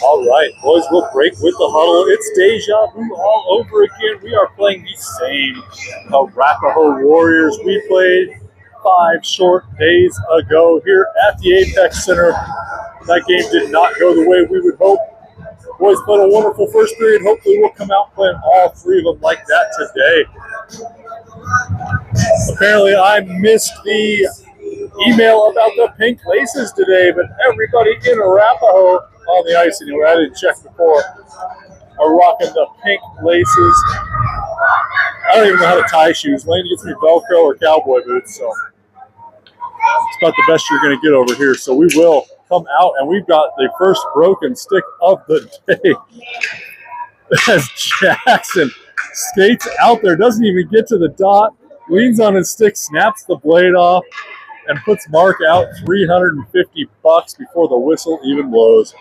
All right, boys, we'll break with the huddle. It's deja vu all over again. We are playing the same Arapahoe Warriors we played 5 short days ago here at the Apex Center. That game did not go the way we would hope. Boys played a wonderful first period. Hopefully we'll come out playing all 3 of them like that today. Apparently I missed the email about the pink laces today, but everybody in Arapahoe on the ice, anyway, I didn't check before, are rocking the pink laces. I don't even know how to tie shoes. Lane gets me Velcro or cowboy boots, so it's about the best you're going to get over here. So we will come out, and we've got the first broken stick of the day. As Jackson skates out there, doesn't even get to the dot, leans on his stick, snaps the blade off, and puts Mark out $350 before the whistle even blows.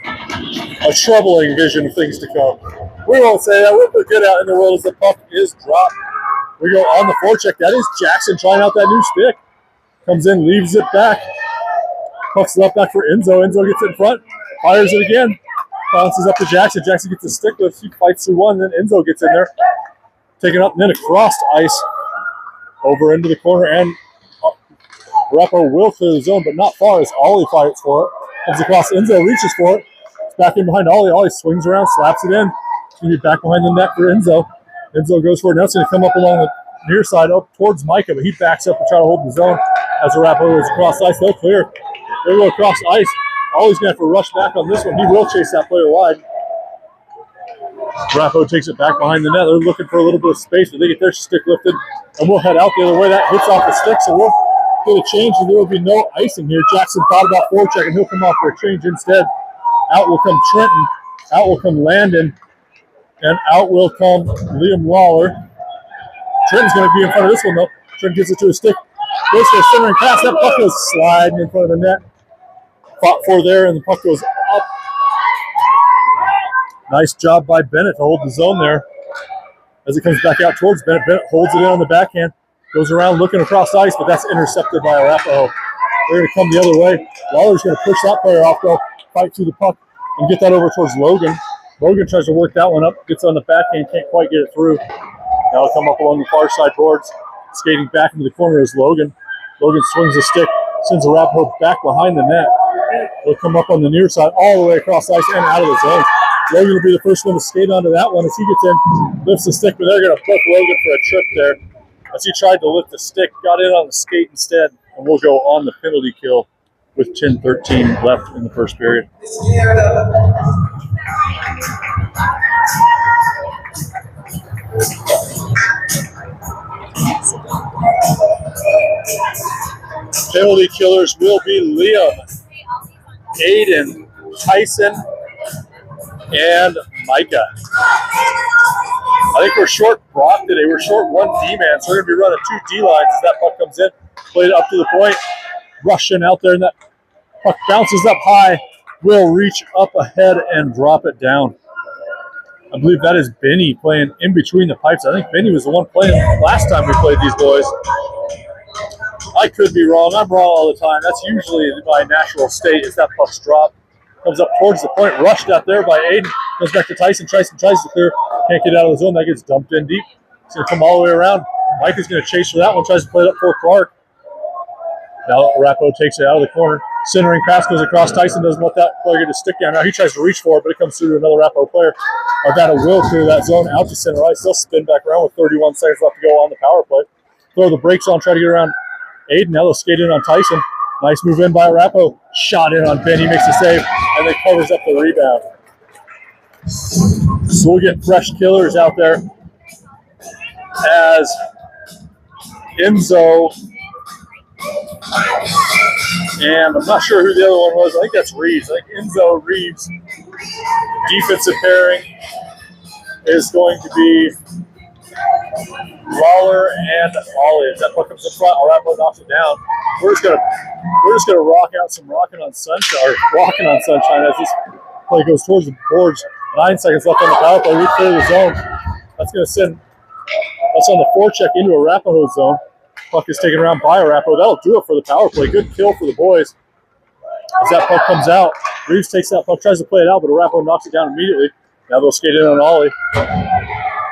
A troubling vision of things to come. We won't say that. We'll put good out in the world as the puck is dropped. We go on the forecheck. That is Jackson trying out that new stick. Comes in, leaves it back. Pucks it up back for Enzo. Enzo gets it in front, fires it again. Bounces up to Jackson. Jackson gets the stick lift. He fights through one, then Enzo gets in there. Taken up and then across ice. Over into the corner, and Arapahoe will clear the zone, but not far as Ollie fights for it. Comes across, Enzo reaches for it. It's back in behind Ollie. Ollie swings around, slaps it in. It's going to be back behind the net for Enzo. Enzo goes for it. Now it's going to come up along the near side up towards Micah, but he backs up to try to hold the zone as Arapahoe is across ice. They'll clear. They go across ice. Ollie's going to have to rush back on this one. He will chase that player wide. Arapahoe takes it back behind the net. They're looking for a little bit of space, but they get their stick lifted, and we'll head out the other way. That hits off the stick, so we'll get a change, and there will be no icing here. Jackson thought about forechecking. He'll come off for a change instead. Out will come Trenton. Out will come Landon. And out will come Liam Lawler. Trenton's going to be in front of this one, though. Trenton gets it to his stick. Goes for a centering pass. That puck goes sliding in front of the net. Fought for there, and the puck goes up. Nice job by Bennett to hold the zone there. As it comes back out towards Bennett, Bennett holds it in on the backhand. Goes around looking across ice, but that's intercepted by Arapahoe. They're going to come the other way. Lawler's going to push that player off, though. Fight through the puck and get that over towards Logan. Logan tries to work that one up. Gets on the backhand, can't quite get it through. Now it'll come up along the far side boards. Skating back into the corner is Logan. Logan swings the stick, sends Arapahoe back behind the net. They'll come up on the near side all the way across ice and out of the zone. Logan will be the first one to skate onto that one as he gets in, lifts the stick, but they're going to book Logan for a trip there. As he tried to lift the stick, got in on the skate instead, and we'll go on the penalty kill with 10:13 left in the first period. Penalty killers will be Liam, Aiden, Tyson, and Micah. I think we're short Brock today. We're short one D-man, so we're going to be running 2 D-lines as that puck comes in. Played up to the point. Rushing out there, and that puck bounces up high. Will reach up ahead and drop it down. I believe that is Benny playing in between the pipes. I think Benny was the one playing last time we played these boys. I could be wrong. I'm wrong all the time. That's usually my natural state is that puck's drop. Comes up towards the point, rushed out there by Aiden. Goes back to Tyson. Tyson tries to clear. Can't get out of the zone. That gets dumped in deep. It's going to come all the way around. Mike is going to chase for that one. Tries to play it up for Clark. Now Arapahoe takes it out of the corner. Centering pass goes across. Tyson doesn't let that player get a stick down. Now he tries to reach for it, but it comes through to another Arapahoe player. Arvada will clear that zone out to center ice. They'll spin back around with 31 seconds left to go on the power play. Throw the brakes on, try to get around Aiden. Now they'll skate in on Tyson. Nice move in by Arapahoe. Shot in on Ben. He makes a save, and then covers up the rebound. So we'll get fresh killers out there as Enzo, and I'm not sure who the other one was. I think that's Reeves. I think Enzo, Reeves, defensive pairing, is going to be Lawler and Ollie. As that puck comes in front, Arapahoe knocks it down. We're just gonna rock out some rocking on sunshine as this play goes towards the boards. 9 seconds left on the power play. We clear the zone. That's gonna send us on the forecheck into Arapahoe zone. Puck is taken around by Arapahoe. That'll do it for the power play. Good kill for the boys. As that puck comes out, Reeves takes that puck, tries to play it out, but Arapahoe knocks it down immediately. Now they'll skate in on Ollie.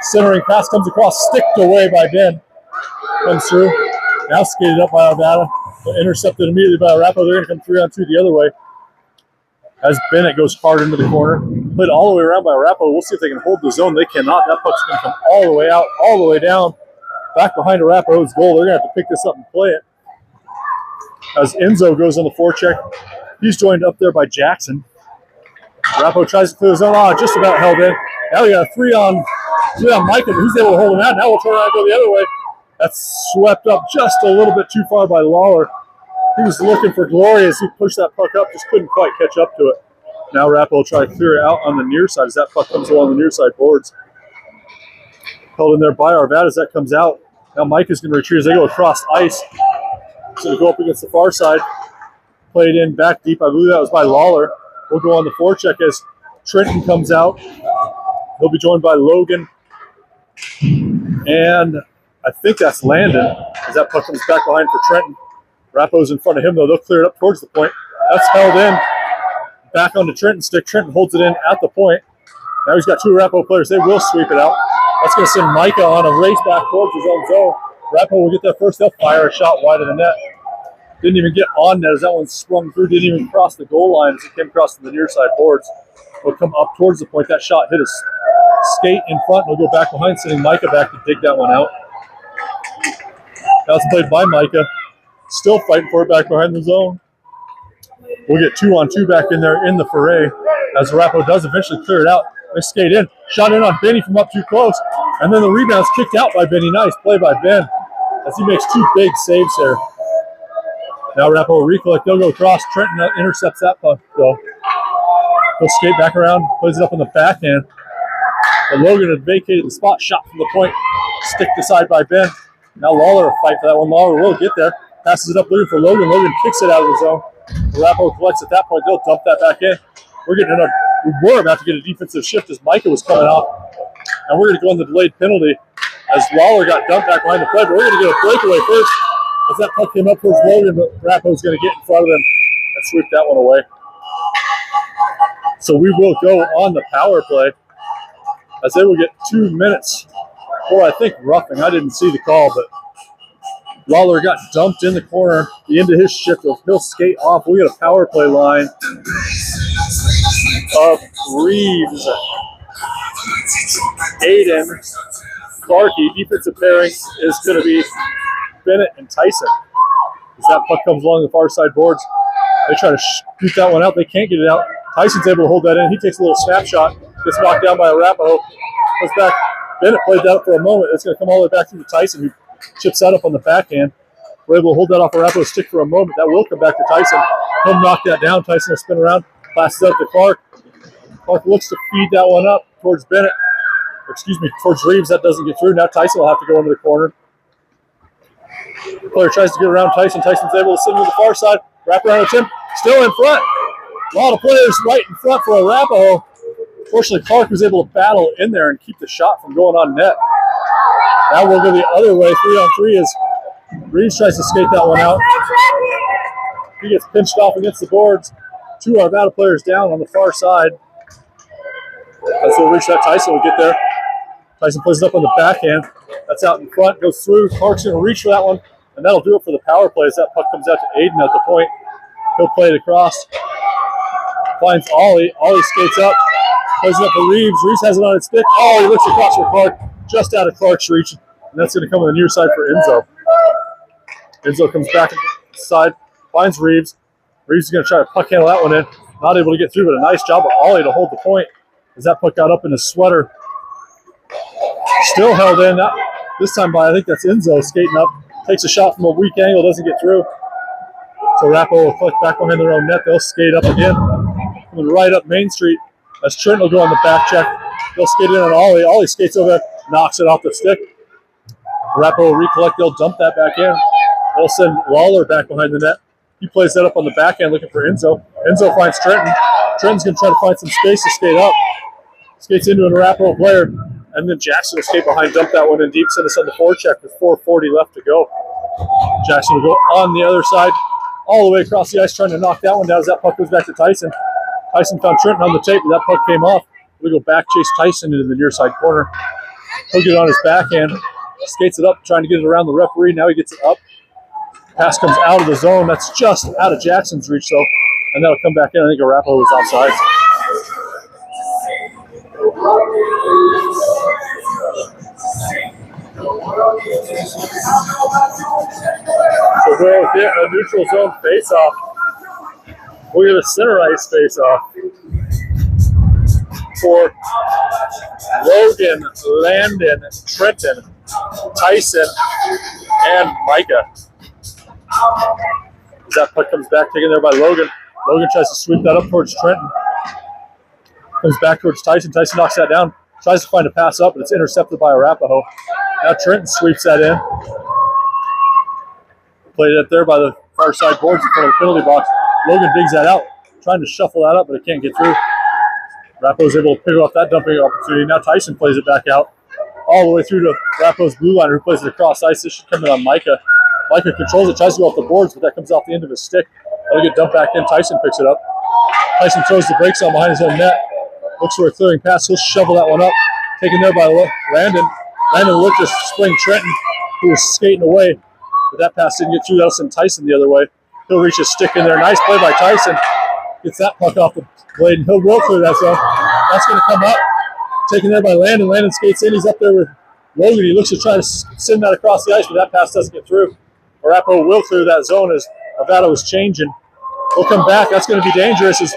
Centering pass comes across, sticked away by Ben. Comes through. Now skated up by Arvada. Intercepted immediately by Arapahoe. They're going to come 3-on-2 the other way. As Bennett goes hard into the corner. Played all the way around by Arapahoe. We'll see if they can hold the zone. They cannot. That puck's going to come all the way out, all the way down. Back behind Arapahoe's goal. They're going to have to pick this up and play it. As Enzo goes on the forecheck. He's joined up there by Jackson. Arapahoe tries to clear the zone. Just about held in. Now we got a 3-on Michael, who's able to hold him out. Now we'll turn around and go the other way. That's swept up just a little bit too far by Lawler. He was looking for glory as he pushed that puck up, just couldn't quite catch up to it. Now Arapahoe will try to clear it out on the near side as that puck comes along the near side boards. Held in there by Arvada as that comes out. Now Mike is going to retrieve as they go across ice. He's going to go up against the far side. Played in back deep. I believe that was by Lawler. We'll go on the forecheck as Trenton comes out. He'll be joined by Logan. And I think that's Landon as that puck comes back behind for Trenton. Arapahoe's in front of him, though. They'll clear it up towards the point. That's held in. Back onto Trenton's stick. Trenton holds it in at the point. Now he's got 2 Arapahoe players. They will sweep it out. That's going to send Micah on a race back towards his own zone. Arapahoe will get there first. They'll fire a shot wide of the net. Didn't even get on net as that one sprung through. Didn't even cross the goal line as it came across the near side boards. Will come up towards the point. That shot hit his skate in front. We'll go back behind, sending Micah back to dig that one out. Now it's played by Micah. Still fighting for it back behind the zone. We'll get 2-on-2 back in there in the foray as Arapahoe does eventually clear it out. They skate in. Shot in on Benny from up too close. And then the rebound's kicked out by Benny. Nice play by Ben as he makes 2 big saves there. Now Arapahoe recollect. They'll go across. Trenton intercepts that puck, though. He'll skate back around. Plays it up on the backhand. But Logan had vacated the spot. Shot from the point. Sticked aside by Ben. Now Lawler will fight for that one. Lawler will get there. Passes it up looking for Logan. Logan kicks it out of the zone. Arapahoe collects at that point. They'll dump that back in. We were about to get a defensive shift as Micah was coming out. And we're going to go on the delayed penalty as Lawler got dumped back behind the play. But we're going to get a breakaway first as that puck came up towards Logan. But Arapahoe's going to get in front of them and sweep that one away. So we will go on the power play as they will get 2 minutes. Or I think roughing. I didn't see the call, but Lawler got dumped in the corner. The end of his shift, he'll skate off. We get a power play line of Reeves, Aiden, Clarkey. Defensive pairing is going to be Bennett and Tyson. As that puck comes along the far side boards, they try to shoot that one out. They can't get it out. Tyson's able to hold that in. He takes a little snapshot. Gets knocked down by Arapahoe. Goes back. Bennett played that up for a moment. It's going to come all the way back through to Tyson, who chips that up on the backhand. We're able to hold that off Arapahoe's stick for a moment. That will come back to Tyson. He'll knock that down. Tyson will spin around. Passes up to Clark. Clark looks to feed that one up towards Bennett. Towards Reeves. That doesn't get through. Now Tyson will have to go into the corner. The player tries to get around Tyson. Tyson's able to send him to the far side. Wrap around attempt. Still in front. A lot of players right in front for Arapahoe. Fortunately, Clark was able to battle in there and keep the shot from going on net. Now we'll go the other way. 3-on-3 as Reeves tries to skate that one out. He gets pinched off against the boards. 2 Arvada players down on the far side. As we'll reach that, Tyson will get there. Tyson plays it up on the backhand. That's out in front, goes through. Clark's going to reach for that one, and that'll do it for the power play as that puck comes out to Aiden at the point. He'll play it across. Finds Ollie. Ollie skates up. Plays it up for Reeves. Reeves has it on his stick. Oh, he looks across for Clark. Just out of Clark's reach. And that's going to come on the near side for Enzo. Enzo comes back to the side. Finds Reeves. Reeves is going to try to puck handle that one in. Not able to get through, but a nice job of Ollie to hold the point as that puck got up in his sweater. Still held in. This time by, I think that's Enzo skating up. Takes a shot from a weak angle. Doesn't get through. So Arapahoe will collect back behind their own net. They'll skate up again. Coming right up Main Street as Trent will go on the back check. They'll skate in on Ollie. Ollie skates over, knocks it off the stick. Arapahoe will recollect. They'll dump that back in. They'll send Lawler back behind the net. He plays that up on the back end looking for Enzo. Enzo finds Trenton. Trenton's going to try to find some space to skate up. Skates into an Arapahoe player. And then Jackson will skate behind, dump that one in deep, send us on the forecheck with 4:40 left to go. Jackson will go on the other side, all the way across the ice, trying to knock that one down as that puck goes back to Tyson. Tyson found Trenton on the tape, and that puck came off. We go back, chase Tyson into the near side corner. He'll get it on his backhand, skates it up, trying to get it around the referee. Now he gets it up. Pass comes out of the zone. That's just out of Jackson's reach, though, and that'll come back in. I think Arapahoe was offside. So we'll get a neutral zone face-off. We'll get a center ice face-off for Logan, Landon, Trenton, Tyson, and Micah. As that puck comes back, taken there by Logan. Logan tries to sweep that up towards Trenton. Comes back towards Tyson. Tyson knocks that down. Tries to find a pass up, but it's intercepted by Arapahoe. Now Trenton sweeps that in. Played it up there by the far side boards in front of the penalty box. Logan digs that out, trying to shuffle that up, but it can't get through. Arapahoe's able to pick off that dumping opportunity. Now Tyson plays it back out, all the way through to Arapahoe's blue liner, who plays it across ice. This should come in on Micah. Micah controls it, tries to go off the boards, but that comes off the end of his stick. That'll get dumped back in. Tyson picks it up. Tyson throws the brakes on behind his own net. Looks for a clearing pass. He'll shovel that one up. Taken there by Landon. Landon looked to spring Trenton, who was skating away. But that pass didn't get through. That'll send Tyson the other way. He'll reach his stick in there. Nice play by Tyson. Gets that puck off the blade, and he'll roll through that zone. That's going to come up. Taken there by Landon. Landon skates in. He's up there with Logan. He looks to try to send that across the ice, but that pass doesn't get through. Arapahoe will clear that zone as Arvada was changing. He'll come back. That's going to be dangerous as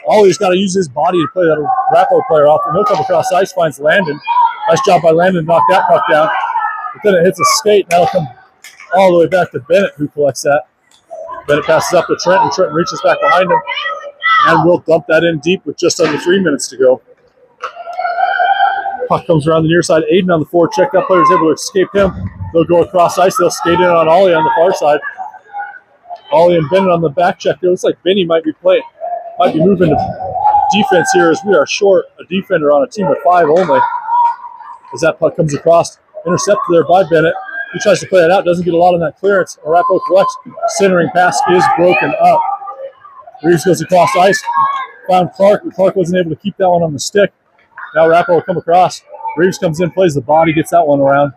Ollie's got to use his body to play that Arapahoe player off. And he'll come across ice, finds Landon. Nice job by Landon to knock that puck down. But then it hits a skate, and that'll come all the way back to Bennett, who collects that. Bennett passes up to Trenton. Trenton reaches back behind him. And we'll dump that in deep with just under 3 minutes to go. Puck comes around the near side. Aiden on the forecheck. That player is able to escape him. They'll go across ice. They'll skate in on Ollie on the far side. Ollie and Bennett on the back check. It looks like Benny might be moving to defense here as we are short a defender on a team of 5 only. As that puck comes across, intercepted there by Bennett. He tries to play it out, doesn't get a lot on that clearance. Arapahoe collects. Centering pass is broken up. Reeves goes across ice. Found Clark, but Clark wasn't able to keep that one on the stick. Now Arapahoe will come across. Reeves comes in, plays the body, gets that one around.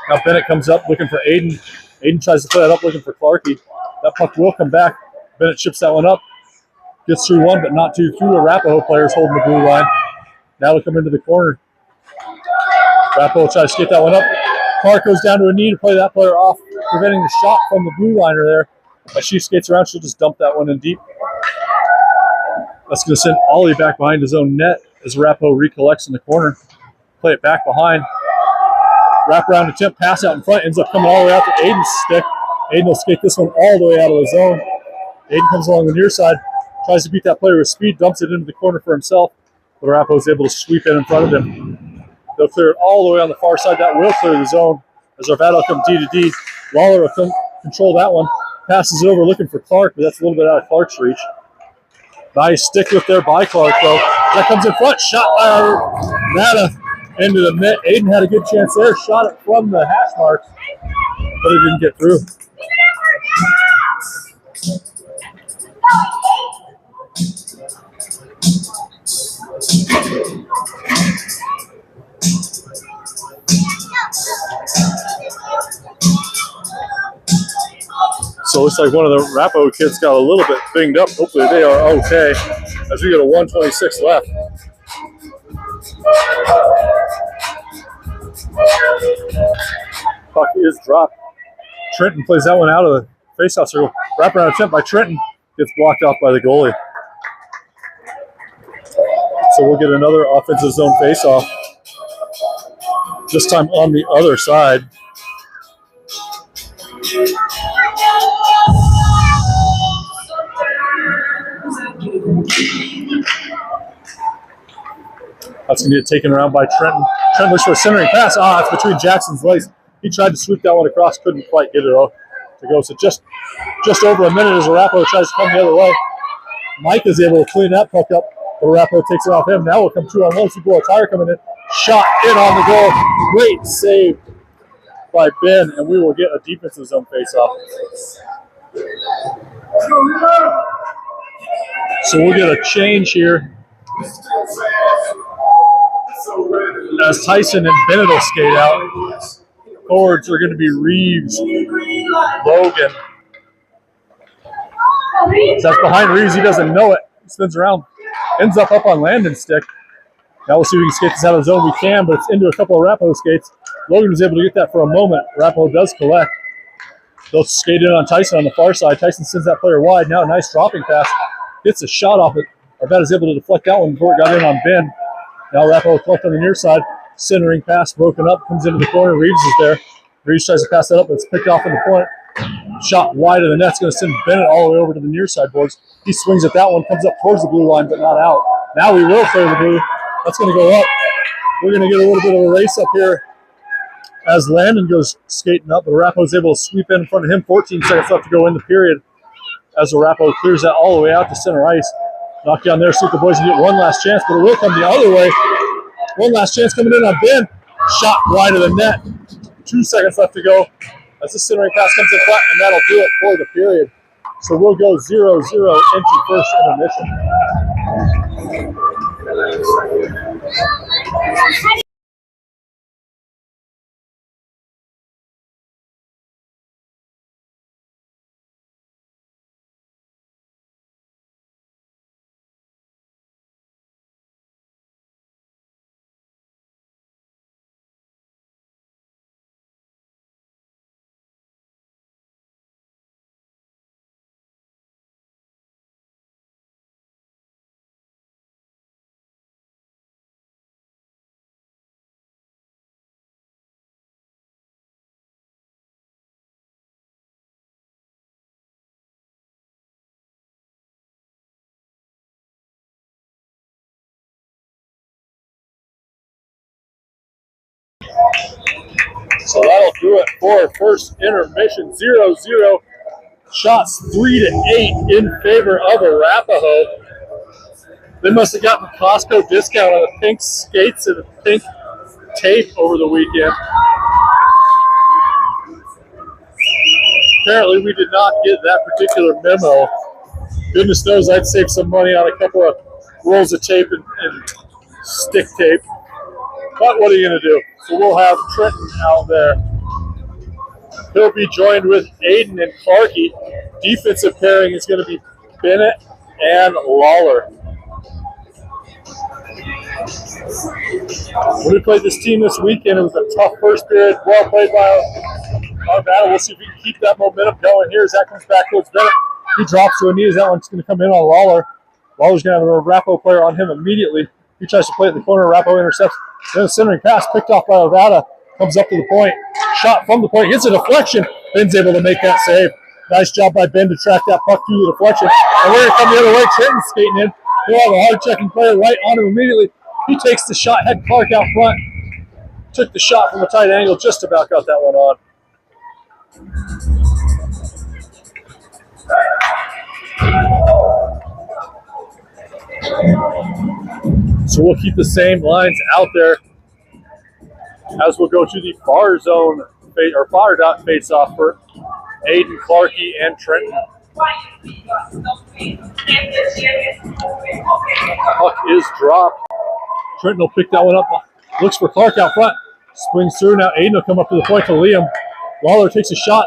Now Bennett comes up looking for Aiden. Aiden tries to play that up looking for Clarkie. That puck will come back. Bennett chips that one up. Gets through one, but not two through. Arapahoe players holding the blue line. Now they'll come into the corner. Arapahoe tries to skate that one up. Clark goes down to a knee to play that player off, preventing the shot from the blue liner there. As she skates around, she'll just dump that one in deep. That's going to send Ollie back behind his own net as Arapahoe recollects in the corner. Play it back behind. Wrap around attempt, pass out in front, ends up coming all the way out to Aiden's stick. Aiden will skate this one all the way out of the zone. Aiden comes along the near side, tries to beat that player with speed, dumps it into the corner for himself, but Arapahoe is able to sweep in front of him. They'll clear it all the way on the far side. That will clear the zone as Arvada will come D to D. Lawler will control that one. Passes it over looking for Clark, but that's a little bit out of Clark's reach. Nice stick lift there by Clark, though. That comes in front. Shot by Arvada into the net. Aiden had a good chance there. Shot it from the hash marks, but it didn't get through. So it looks like one of the Arapahoe kids got a little bit binged up. Hopefully they are okay as we get a 1:26 left. Puck is dropped. Trenton plays that one out of the faceoff circle. Wraparound attempt by Trenton gets blocked off by the goalie. So we'll get another offensive zone faceoff. This time on the other side. That's going to get taken around by Trenton. Trenton looks for a centering pass. It's between Jackson's legs. He tried to sweep that one across, couldn't quite get it to go. So just over a minute as Arapahoe tries to come the other way. Mike is able to clean that puck up. Arapahoe takes it off him. Now we'll come 2-on-1. Super Tire coming in. Shot in on the goal. Great save by Ben, and we will get a defensive zone face-off. So we'll get a change here as Tyson and Bennett will skate out. Forwards are going to be Reeves, Logan. That's behind Reeves. He doesn't know it. He spins around, ends up on Landon's stick. Now we'll see if we can skate this out of the zone. We can, but it's into a couple of Arapahoe skates. Logan was able to get that for a moment. Arapahoe does collect. They'll skate in on Tyson on the far side. Tyson sends that player wide. Now a nice dropping pass. Gets a shot off it. Arvada is able to deflect that one before it got in on Ben. Now Arapahoe collect on the near side. Centering pass broken up. Comes into the corner. Reeves is there. Reeves tries to pass that up, but it's picked off in the point. Shot wide of the net. It's going to send Bennett all the way over to the near side boards. He swings at that one. Comes up towards the blue line, but not out. Now we will clear the blue. That's going to go up. We're going to get a little bit of a race up here as Landon goes skating up, but Arapahoe is able to sweep in front of him. 14 seconds left to go in the period as Arapahoe clears that all the way out to center ice. Knock down there, see if the boys can get one last chance, but it will come the other way. One last chance coming in on Ben. Shot wide of the net. 2 seconds left to go as the centering pass comes in front, and that'll do it for the period. So we'll go 0-0 into first intermission. So that'll do it for first intermission. 0-0. Shots 3-8 in favor of Arapahoe. They must have gotten a Costco discount on the pink skates and the pink tape over the weekend. Apparently we did not get that particular memo. Goodness knows I'd save some money on a couple of rolls of tape and stick tape. But what are you going to do? So we'll have Trenton out there. He'll be joined with Aiden and Clarkey. Defensive pairing is going to be Bennett and Lawler. When we played this team this weekend, it was a tough first period. Well played by Arvada. We'll see if we can keep that momentum going here as that comes back towards Bennett. He drops to a knee as that one's going to come in on Lawler. Lawler's going to have a Arapahoe player on him immediately. He tries to play it in the corner. Arapahoe intercepts. Then a centering pass picked off by Arvada. Comes up to the point. Shot from the point. Hits a deflection. Ben's able to make that save. Nice job by Ben to track that puck through the deflection. And we're going to come the other way. Trenton's skating in. He'll have a hard-checking player right on him immediately. He takes the shot. Had Clark out front. Took the shot from a tight angle. Just about got that one on. So we'll keep the same lines out there as we'll go to the far zone or far dot face-off for Aiden, Clarkey, and Trenton. Puck is dropped. Trenton will pick that one up. Looks for Clark out front. Swings through. Now Aiden will come up to the point to Liam. Lawler takes a shot.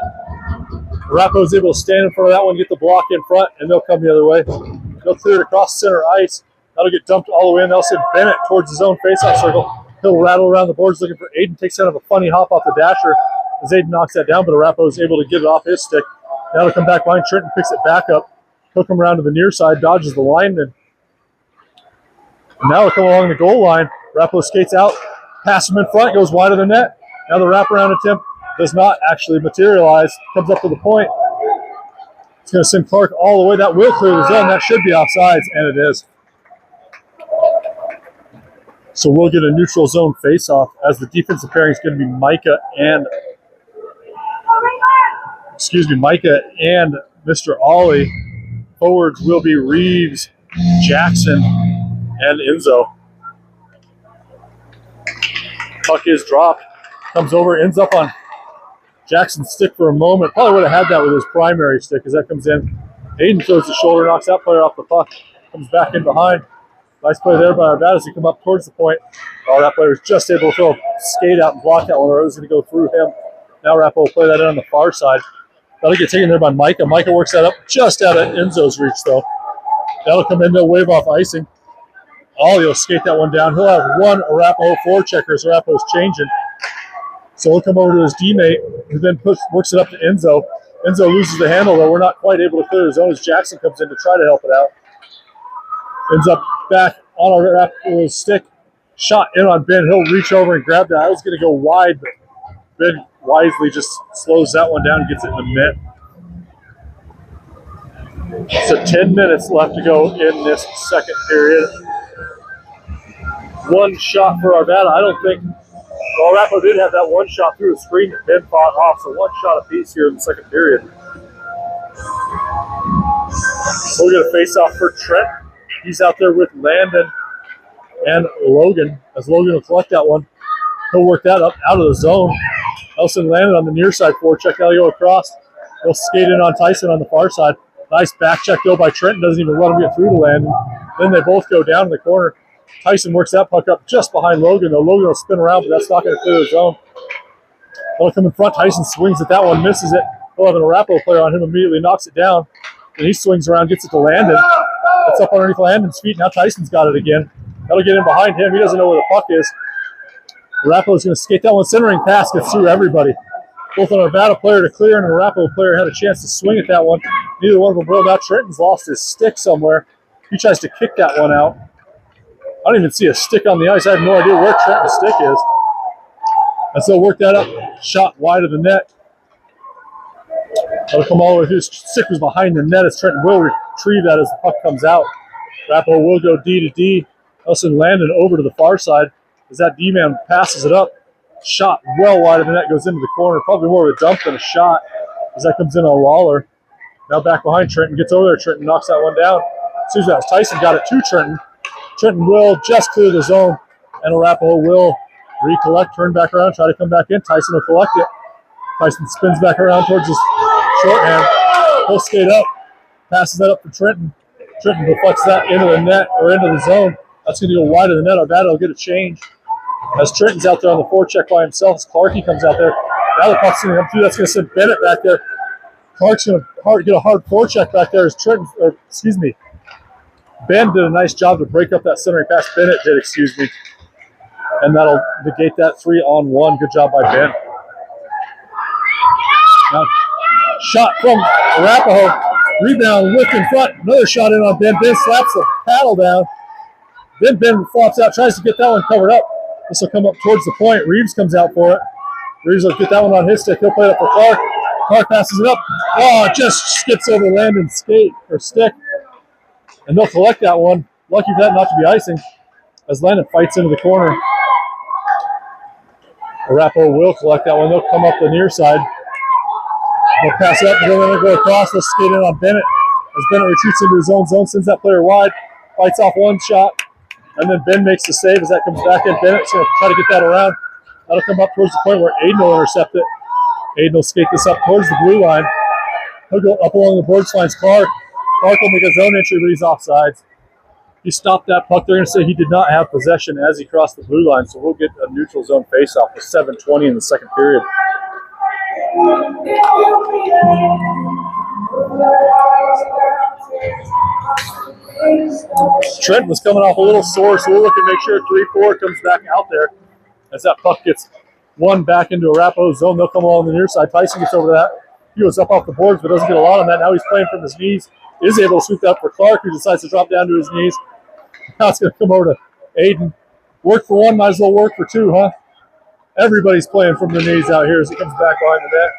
Arapahoe is able to stand in front of that one, get the block in front, and they'll come the other way. They'll clear it across center ice. That'll get dumped all the way in. They'll send Bennett towards his own face-off circle. He'll rattle around the boards looking for Aiden. Takes kind of a funny hop off the dasher as Aiden knocks that down, but Arapahoe is able to get it off his stick. Now to come back behind. Trenton picks it back up. He'll come around to the near side, dodges the lineman. And now he'll come along the goal line. Arapahoe skates out, pass him in front, goes wide of the net. Now the wraparound attempt does not actually materialize. Comes up to the point. It's going to send Clark all the way. That will clear the zone. That should be offsides, and it is. So we'll get a neutral zone face-off as the defensive pairing is going to be Micah and Mr. Ollie. Forwards will be Reeves, Jackson, and Enzo. Puck is dropped, comes over, ends up on Jackson's stick for a moment. Probably would have had that with his primary stick as that comes in. Aiden throws the shoulder, knocks that player off the puck, comes back in behind. Nice play there by Arvada as he come up towards the point. Oh, that player was just able to throw a skate out and block that one, or it was going to go through him. Now Arapahoe will play that in on the far side. That'll get taken there by Micah. Micah works that up just out of Enzo's reach, though. That'll come in, they'll wave off icing. Ollie will skate that one down. He'll have one Arapahoe forechecker as Arapahoe's changing. So he'll come over to his D-mate, who then works it up to Enzo. Enzo loses the handle, though. We're not quite able to clear the zone as Jackson comes in to try to help it out. Ends up back on Arapahoe's stick. Shot in on Ben. He'll reach over and grab that. I was going to go wide, but Ben wisely just slows that one down and gets it in the net. So 10 minutes left to go in this second period. One shot for Arvada. I don't think, well, Arapahoe did have that one shot through a screen that Ben fought off, so one shot apiece here in the second period. So we're going to face off for Trent. He's out there with Landon and Logan, as Logan will collect that one. He'll work that up out of the zone. Elson landed on the near side forecheck. Now he'll go across. He'll skate in on Tyson on the far side. Nice back check though by Trenton. Doesn't even let him get through to Landon. Then they both go down in the corner. Tyson works that puck up just behind Logan, though. Logan will spin around, but that's not going to clear the zone. He'll come in front. Tyson swings at that one, misses it. He'll have an Arapahoe player on him, immediately knocks it down. And he swings around, gets it to Landon. It's up underneath Landon's feet. Now Tyson's got it again. That'll get in behind him. He doesn't know where the puck is. Arapahoe's going to skate that one. Centering pass gets through everybody. Both an Arvada player to clear and an Arapahoe player had a chance to swing at that one. Neither one of them will. Now Trenton's lost his stick somewhere. He tries to kick that one out. I don't even see a stick on the ice. I have no idea where Trenton's stick is. And so work that up. Shot wide of the net. That'll come all the way through. His stick was behind the net as Trenton will retrieve that as the puck comes out. Arapahoe will go D to D. Elson Landon over to the far side as that D-man passes it up. Shot well wide of the net, goes into the corner. Probably more of a dump than a shot as that comes in on Lawler. Now back behind Trenton. Gets over there. Trenton knocks that one down. As soon as that was Tyson got it to Trenton. Trenton will just clear the zone, and Arapahoe will recollect, turn back around, try to come back in. Tyson will collect it. Tyson spins back around towards his shorthand. He'll skate up, passes that up to Trenton. Trenton deflects that into the net or into the zone. That's going to go wide of the net. Arvada will get a change. As Trenton's out there on the forecheck by himself, as Clarkey comes out there. Now the puck's going to come through. That's going to send Bennett back there. Clark's going to get a hard forecheck back there as Trenton, Ben did a nice job to break up that centering pass. Bennett did, and that'll negate that 3-on-1. Good job by Ben. Now, shot from Arapahoe. Rebound, lift in front. Another shot in on Ben. Ben slaps the paddle down. Then Ben flops out, tries to get that one covered up. This will come up towards the point. Reeves comes out for it. Reeves will get that one on his stick. He'll play it up for Clark. Clark passes it up. Oh, it just skips over Landon's skate or stick. And they'll collect that one. Lucky for that not to be icing as Landon fights into the corner. Arapahoe will collect that one. They'll come up the near side. They'll pass it up and then they'll go across. They'll skate in on Bennett as Bennett retreats into his own zone, sends that player wide, fights off one shot, and then Ben makes the save as that comes back in. Bennett's going to try to get that around. That'll come up towards the point where Aiden will intercept it. Aiden will skate this up towards the blue line. He'll go up along the boards, finds Clark. Clark will make his own entry, but he's offsides. He stopped that puck. They're going to say he did not have possession as he crossed the blue line, so we'll get a neutral zone faceoff with 7:20 in the second period. Trent was coming off a little sore, so we'll look and make sure 3-4 comes back out there as that puck gets one back into Arapahoe's zone. They'll come along the near side. Tyson gets over that. He was up off the boards, but doesn't get a lot on that. Now he's playing from his knees. Is able to sweep that for Clark, who decides to drop down to his knees. Now it's going to come over to Aiden. Work for one, might as well work for two, huh? Everybody's playing from their knees out here as he comes back behind the net.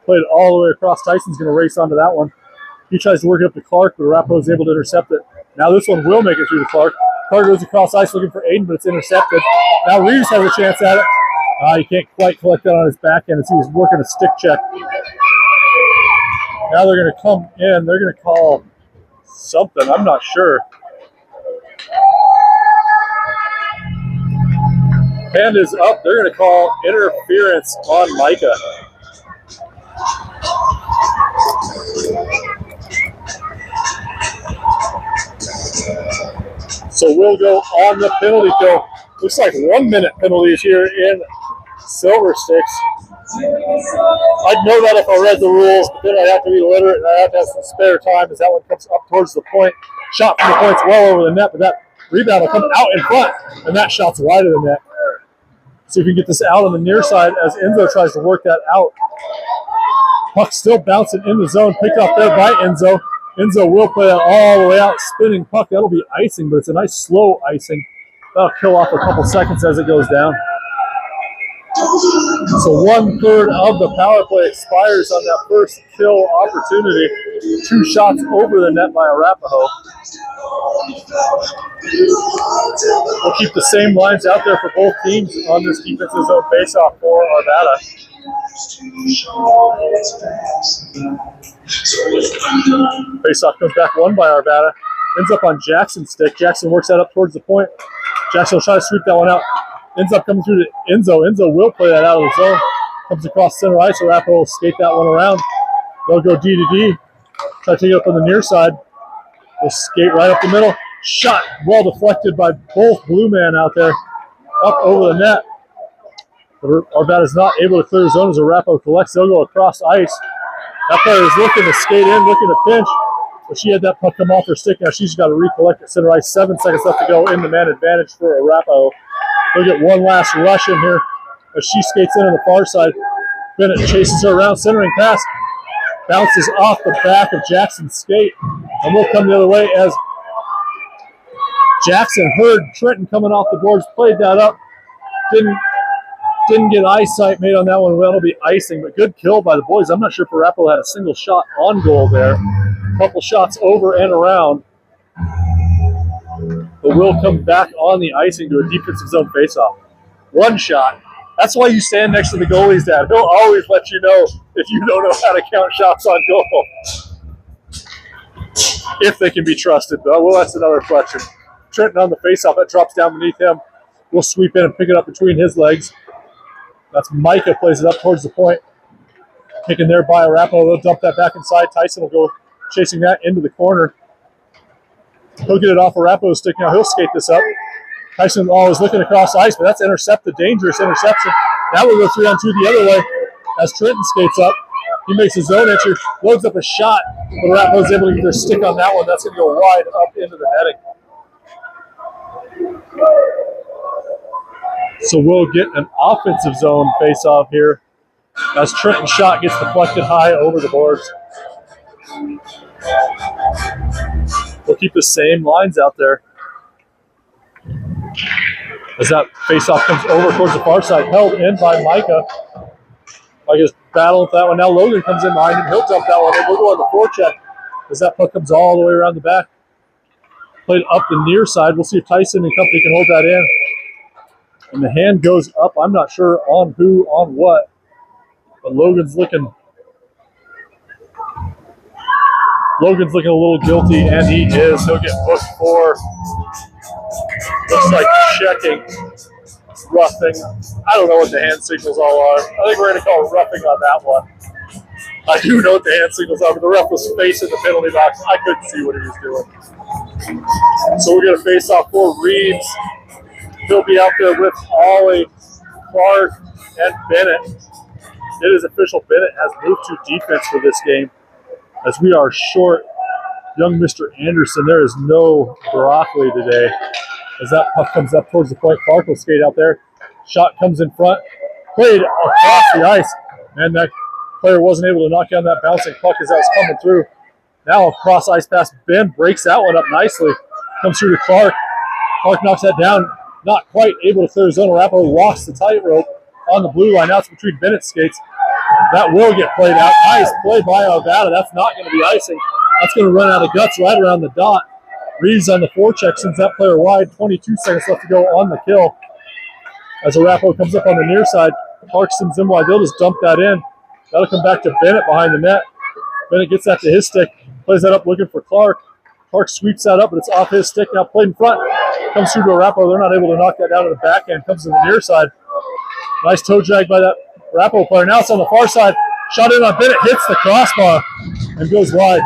Played it all the way across. Tyson's going to race onto that one. He tries to work it up to Clark, but Arapahoe is able to intercept it. Now this one will make it through to Clark. Carter goes across ice looking for Aiden, but it's intercepted. Now Reeves has a chance at it. He can't quite collect that on his backhand as he was working a stick check. Now they're going to come in. They're going to call something. I'm not sure. Hand is up. They're going to call interference on Micah. So we'll go on the penalty kill. Looks like 1 minute penalties here in Silver Sticks. I'd know that if I read the rules, but then I'd have to be literate and I'd have to have some spare time as that one comes up towards the point. Shot from the point's well over the net, but that rebound will come out in front, and that shot's wide of the net. See if we can get this out on the near side as Enzo tries to work that out. Puck still bouncing in the zone, picked up there by Enzo. Enzo will play that all the way out, spinning puck. That'll be icing, but it's a nice slow icing. That'll kill off a couple seconds as it goes down. So 1/3 of the power play expires on that first kill opportunity. 2 shots over the net by Arapahoe. We'll keep the same lines out there for both teams on this defensive zone faceoff for Arvada. Faceoff comes back won by Arvada. Ends up on Jackson's stick. Jackson works that up towards the point. Jackson will try to sweep that one out. Ends up coming through to Enzo. Enzo will play that out of the zone. Comes across center ice. Arapahoe will skate that one around. They'll go D to D. Try to take it up on the near side. They'll skate right up the middle. Shot well deflected by both blue men out there. Up over the net. Arvada is not able to clear the zone as Arapahoe collects. They'll go across ice. That player is looking to skate in, looking to pinch. But she had that puck come off her stick. Now she's got to recollect at center ice. 7 seconds left to go in the man advantage for Arapahoe. They'll get one last rush in here as she skates in on the far side. Bennett chases her around, centering pass. Bounces off the back of Jackson's skate. And we'll come the other way as Jackson heard Trenton coming off the boards, played that up. Didn't get eyesight made on that one. That'll be icing, but good kill by the boys. I'm not sure if Arapahoe had a single shot on goal there. A couple shots over and around. But we'll come back on the icing to a defensive zone faceoff. 1 shot. That's why you stand next to the goalie's dad. He'll always let you know if you don't know how to count shots on goal. If they can be trusted, though. Well, that's another question. Trenton on the faceoff. That drops down beneath him. We'll sweep in and pick it up between his legs. That's Micah plays it up towards the point. Taken there by Arapahoe. They'll dump that back inside. Tyson will go chasing that into the corner. He'll get it off Arapahoe's stick now. He'll skate this up. Tyson is looking across ice, but that's intercepted. Dangerous interception. Now we'll go 3-on-2 the other way as Trenton skates up. He makes his own entry, loads up a shot, but Arapahoe's able to get their stick on that one. That's going to go wide up into the netting. So we'll get an offensive zone face-off here as Trenton's shot gets deflected high over the boards. We'll keep the same lines out there as that face-off comes over towards the far side, held in by Micah. Micah's battling with that one. Now Logan comes in behind him. He'll dump that one in. We'll go on the forecheck as that puck comes all the way around the back. Played up the near side. We'll see if Tyson and company can hold that in. And the hand goes up. I'm not sure on who, on what. But Logan's looking a little guilty, and he is. He'll get booked for, looks like checking, roughing. I don't know what the hand signals all are. I think we're going to call roughing on that one. I do know what the hand signals are, but the ref was facing the penalty box. I couldn't see what he was doing. So we're going to face off for Reeves. He'll be out there with Ollie, Clark, and Bennett. It is official. Bennett has moved to defense for this game as we are short young Mr. Anderson. There is no broccoli today as that puck comes up towards the point. Clark will skate out there. Shot comes in front. Played across the ice. And that player wasn't able to knock down that bouncing puck as that was coming through. Now a cross ice pass. Ben breaks that one up nicely. Comes through to Clark. Clark knocks that down. Not quite able to clear his zone. Arapahoe walks the tightrope on the blue line. Now it's between Bennett's skates. That will get played out. Nice play by Arvada. That's not going to be icing. That's going to run out of guts right around the dot. Reeves on the forecheck sends that player wide. 22 seconds left to go on the kill. As Arapahoe comes up on the near side, Clark sends them wide. They'll just dump that in. That'll come back to Bennett behind the net. Bennett gets that to his stick, plays that up looking for Clark. Clark sweeps that up, but it's off his stick. Now played in front. Comes through to Arapahoe. They're not able to knock that down to the backhand. Comes to the near side. Nice toe drag by that Arapahoe player. Now it's on the far side. Shot in on Bennett. Hits the crossbar and goes wide.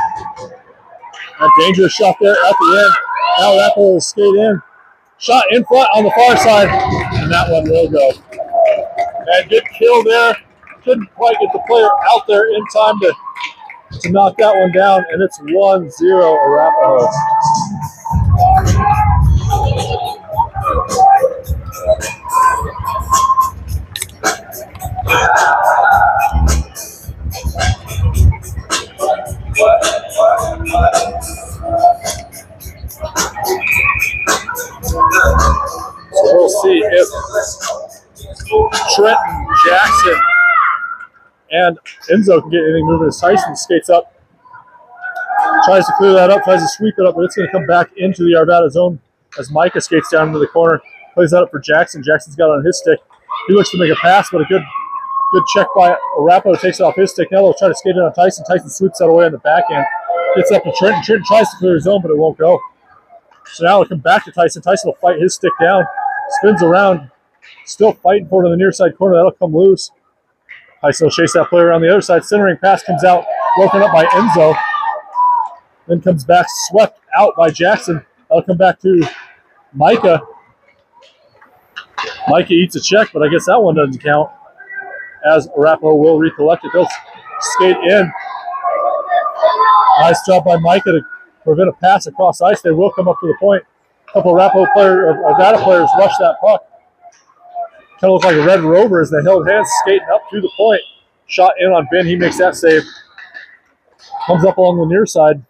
A dangerous shot there at the end. Now Arapahoe will skate in. Shot in front on the far side. And that one will go. And good kill there. Couldn't quite get the player out there in time to knock that one down, and it's 1-0 Arapahoe. So we'll see if Trenton, Jackson, and Enzo can get anything moving as Tyson skates up. Tries to clear that up, tries to sweep it up, but it's going to come back into the Arvada zone as Micah skates down into the corner. Plays that up for Jackson. Jackson's got it on his stick. He looks to make a pass, but a good check by Arapahoe takes it off his stick. Now they'll try to skate it on Tyson. Tyson sweeps that away on the backhand. Gets up to Trenton. Trenton tries to clear his zone, but it won't go. So now it'll come back to Tyson. Tyson will fight his stick down. Spins around. Still fighting for it on the near side corner. That'll come loose. Tyson will chase that player around the other side. Centering pass comes out, broken up by Enzo. Then comes back, swept out by Jackson. That'll come back to Micah. Micah eats a check, but I guess that one doesn't count, as Arapahoe will recollect it. They'll skate in. Nice job by Micah to prevent a pass across ice. They will come up to the point. A couple of Arvada players rush that puck. Kind of look like a Red Rover as they held hands, skating up to the point. Shot in on Ben. He makes that save. Comes up along the near side.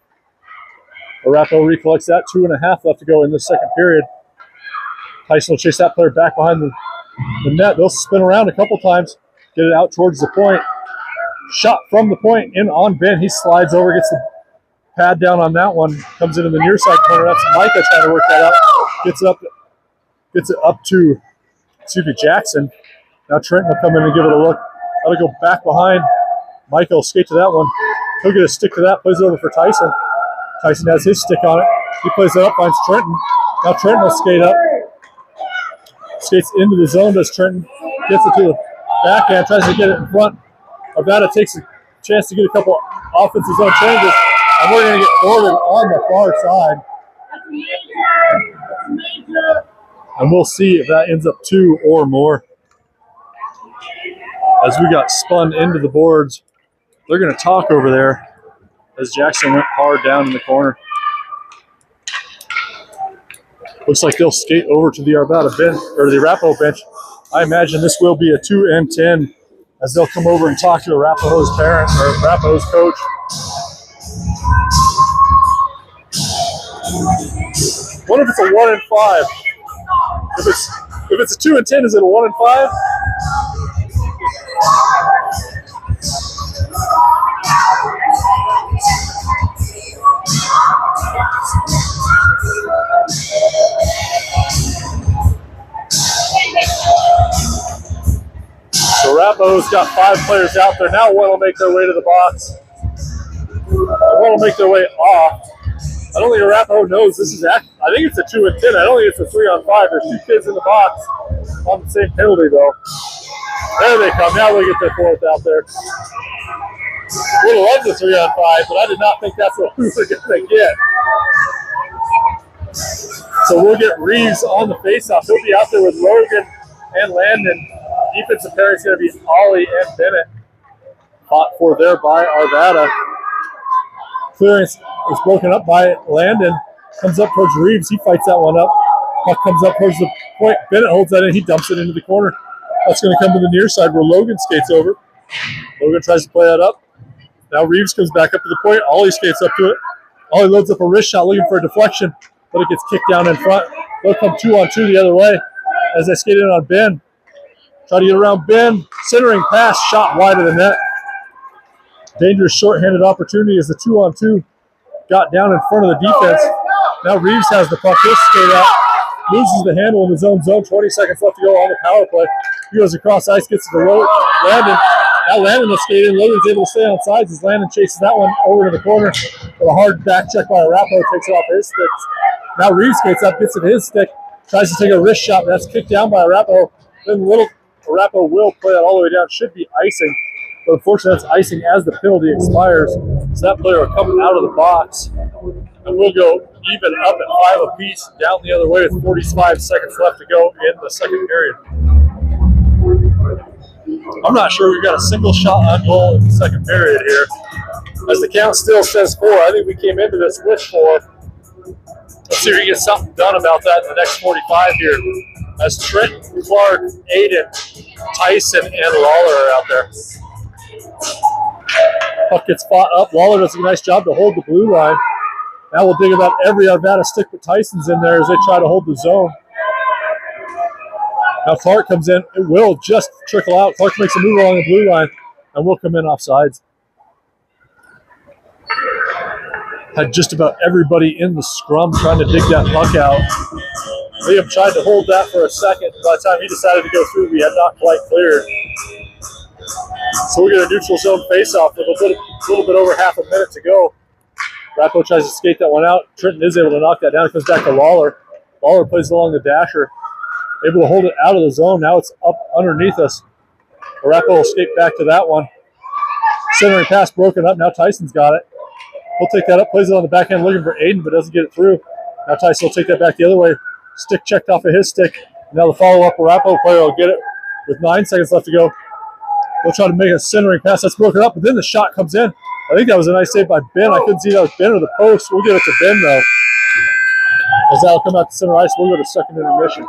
Arapahoe recollects that. 2.5 left to go in this second period. Tyson will chase that player back behind the net. They'll spin around a couple times, get it out towards the point. Shot from the point in on Ben. He slides over, gets the pad down on that one. Comes into the near side corner. That's Micah trying to work that out. Gets it up to Jackson. Now Trenton will come in and give it a look. That'll go back behind. Micah will skate to that one. He'll get a stick to that. Plays it over for Tyson. Tyson has his stick on it. He plays it up, finds Trenton. Now Trenton will skate up. Skates into the zone, does Trenton. Gets it to the backhand, tries to get it in front. Arvada takes a chance to get a couple offensive zone changes. And we're going to get forward on the far side. And we'll see if that ends up 2 or more. As we got spun into the boards, they're going to talk over there as Jackson went hard down in the corner. Looks like they'll skate over to the Arvada bench, or the Arapahoe bench. I imagine this will be a 2 and 10 as they'll come over and talk to Arapahoe's parent or Arapahoe's coach. What if it's a 1 and 5? If it's a 2 and 10, is it a 1 and 5? So Arapahoe's got 5 players out there. Now one will make their way to the box. One will make their way off. I don't think Arapahoe knows this is I think it's a 2 and 10. I don't think it's a 3 on 5. There's 2 kids in the box on the same penalty though. There they come. Now they get their 4th out there. Would have loved the 3 on 5, but I did not think that's what we were going to get. So we'll get Reeves on the faceoff. He'll be out there with Logan and Landon. Defensive pair is going to be Ollie and Bennett. Fought for there by Arvada. Clearance is broken up by Landon. Comes up towards Reeves. He fights that one up. Puck comes up towards the point. Bennett holds that in. He dumps it into the corner. That's going to come to the near side where Logan skates over. Logan tries to play that up. Now Reeves comes back up to the point. Ollie skates up to it. Ollie loads up a wrist shot looking for a deflection, but it gets kicked down in front. They'll come 2 on 2 the other way as they skate in on Ben. Try to get around Ben. Centering pass, shot wide of the net. Dangerous short-handed opportunity as the 2 on 2 got down in front of the defense. Now Reeves has the puck. He'll skate out. Loses the handle in his own zone. 20 seconds left to go on the power play. He goes across ice, gets to the Landon. Now Landon will skate in. Logan's able to stay on sides as Landon chases that one over to the corner. With a hard back check by Arapahoe, takes it off his sticks. Now Reeves skates up, gets it to his stick, tries to take a wrist shot. That's kicked down by Arapahoe. Then Arapahoe will play that all the way down. Should be icing. But unfortunately, that's icing as the penalty expires. So that player will come out of the box. And we'll go even up at 5 apiece, down the other way with 45 seconds left to go in the second period. I'm not sure we've got a single shot on goal in the second period here. As the count still says 4, I think we came into this with 4. Let's see if we can get something done about that in the next 45 here. As Trent, Clark, Aiden, Tyson, and Lawler are out there. Puck gets fought up. Lawler does a nice job to hold the blue line. Now we'll dig about every Arvada stick, but Tyson's in there as they try to hold the zone. Now Clark comes in. It will just trickle out. Clark makes a move along the blue line, and we'll come in offsides. Had just about everybody in the scrum trying to dig that puck out. Liam tried to hold that for a second. By the time he decided to go through, we had not quite cleared. So we get a neutral zone face-off with a little bit over half a minute to go. Rapo tries to skate that one out. Trenton is able to knock that down. It comes back to Lawler. Lawler plays along the dasher. Able to hold it out of the zone. Now it's up underneath us. Rapo will skate back to that one. Centering pass broken up. Now Tyson's got it. He'll take that up. Plays it on the backhand looking for Aiden, but doesn't get it through. Now Tyson will take that back the other way. Stick checked off of his stick. Now the follow-up Rapo player will get it with 9 seconds left to go. They'll try to make a centering pass. That's broken up, but then the shot comes in. I think that was a nice save by Ben. I couldn't see that was Ben or the post. We'll give it to Ben, though. As that'll come out to center ice, we'll go to second intermission.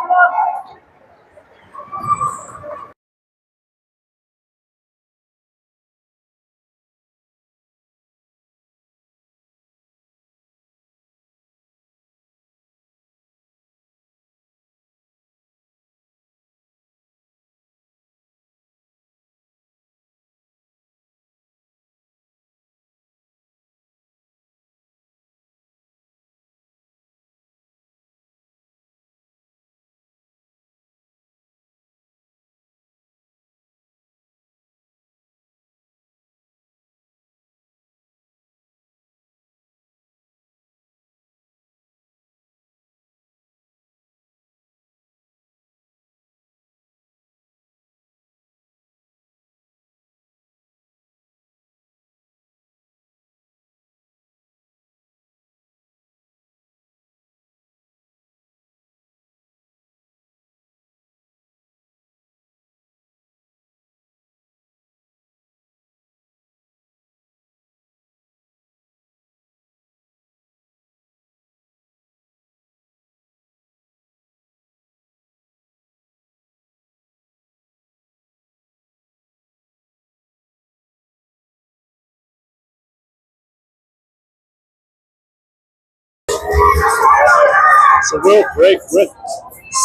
So we'll break with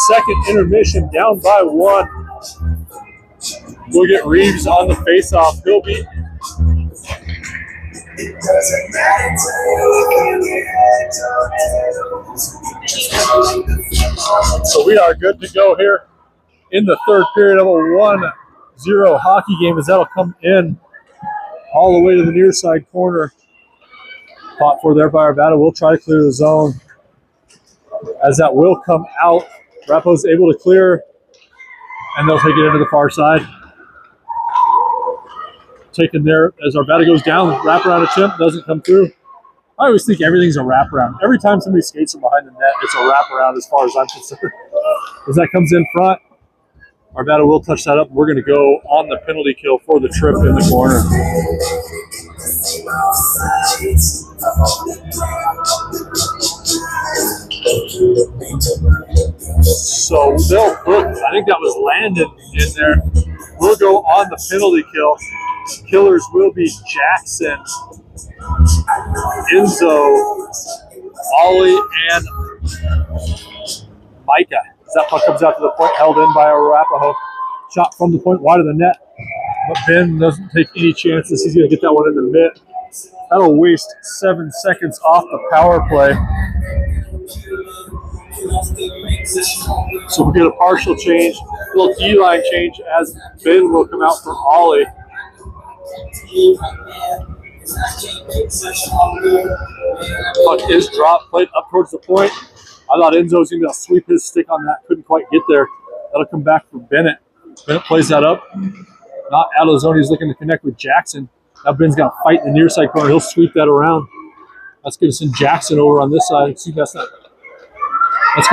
second intermission, down by 1. We'll get Reeves on the faceoff. He'll be so we are good to go here in the third period of a 1-0 hockey game, as that'll come in all the way to the near side corner. Fought for there by Arvada. We'll try to clear the zone. As that will come out, Rapo's able to clear, and they'll take it into the far side. Taken there as Arvada goes down. Wraparound attempt doesn't come through. I always think everything's a wraparound. Every time somebody skates from behind the net, it's a wraparound as far as I'm concerned. As that comes in front, Arvada will touch that up. We're going to go on the penalty kill for the trip in the corner. So they'll put, I think that was Landon in there. We'll go on the penalty kill. Killers will be Jackson, Enzo, Ollie, and Micah. As that puck comes out to the point, held in by Arapahoe. Shot from the point, wide of the net. But Ben doesn't take any chances. He's going to get that one in the mitt. That'll waste 7 seconds off the power play. So we'll get a partial change, a little D-line change as Ben will come out for Ollie. Puck is dropped, played up towards the point. I thought Enzo was going to sweep his stick on that, couldn't quite get there. That'll come back for Bennett. Bennett plays that up. Not out of the zone, he's looking to connect with Jackson. Now Ben's got to fight in the near side corner. He'll sweep that around. That's going to send Jackson over on this side. See, that's got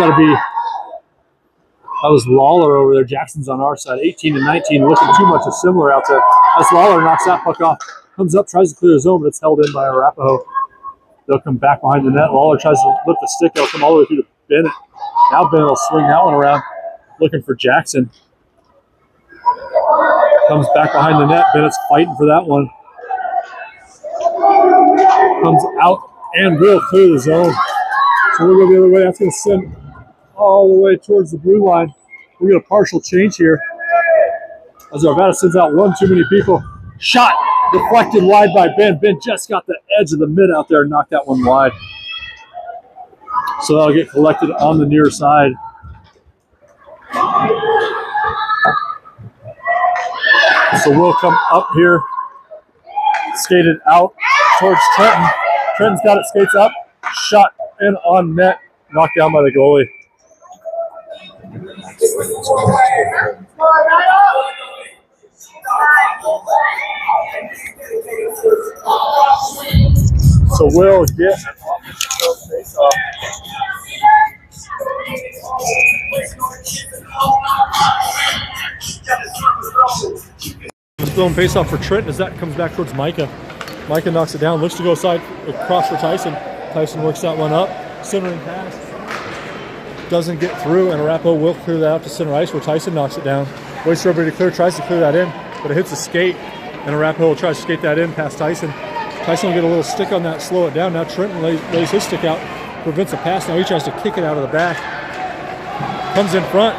to be, that was Lawler over there. Jackson's on our side. 18 and 19, looking too much as similar out there. As Lawler knocks that puck off. Comes up, tries to clear the zone, but it's held in by Arapahoe. They'll come back behind the net. Lawler tries to lift the stick. They'll come all the way through to Bennett. Now Bennett will swing that one around, looking for Jackson. Comes back behind the net. Bennett's fighting for that one. Comes out and will clear the zone. So we'll go the other way. That's going to send all the way towards the blue line. We get a partial change here. As Arvada sends out one too many people. Shot deflected wide by Ben. Ben just got the edge of the mid out there and knocked that one wide. So that'll get collected on the near side. So we'll come up here, skated out towards Trenton. Trenton's got it, skates up, shot in on net, knocked down by the goalie. So we'll get face-off. Throwing face-off for Trenton as that comes back towards Micah. Micah knocks it down, looks to go side across for Tyson. Tyson works that one up, centering pass. Doesn't get through, and Arapahoe will clear that out to center ice where Tyson knocks it down. Waits for everybody to clear, tries to clear that in, but it hits a skate, and Arapahoe tries to skate that in past Tyson. Tyson will get a little stick on that, slow it down. Now Trenton lays his stick out, prevents a pass. Now he tries to kick it out of the back. Comes in front,